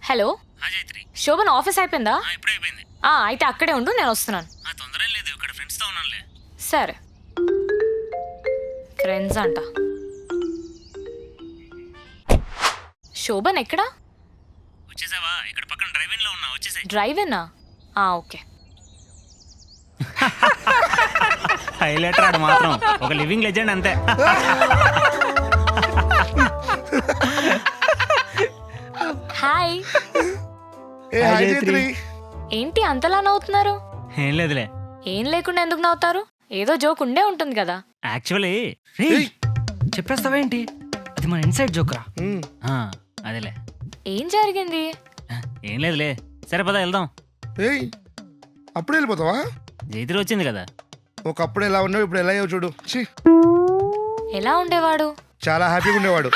Hello జైత్రి, Shobhan office అయిపోయిందా? ఇప్పుడే అయిపోయింది. అయితే అక్కడే ఉండు, నేను వస్తున్నాను. తొందర లేదు, ఇక్కడ ఫ్రెండ్స్ తో ఉన్నానులే. సరే. ఫ్రెండ్స్ అంట. శోభన్ ఎక్కడా? వచ్చేసావా? ఇక్కడ పక్కన డ్రైవింగ్ లో ఉన్నా, వచ్చేసాయి. డ్రైవేనా? ఓకే. హైలైటర్ ఆడు మాత్రం ఒక లివింగ్ లెజెండ్ అంతే. హాయ్. ఏంటి అంతలా నవ్వుతున్నారు? ఏం లేదులే. ఏం లేకుండా ఎందుకు నవ్వుతారు? ఏదో జోక్ ఉండే ఉంటుంది కదా. యాక్చువల్లీ చెప్పేస్తావేంటి, అది మన ఇన్సైడ్ జోక్రా. అదేలే. ఏం జరిగింది? ఏం లేదులే. సరే పద వెళ్దాం. అప్పుడు వెళ్ళిపోతావా? జైత్రి వచ్చింది కదా. ఒకప్పుడు ఎలా ఉన్నావు, ఇప్పుడు ఎలా అయ్యావు చూడు. ఎలా ఉండేవాడు? చాలా హ్యాపీగా ఉండేవాడు.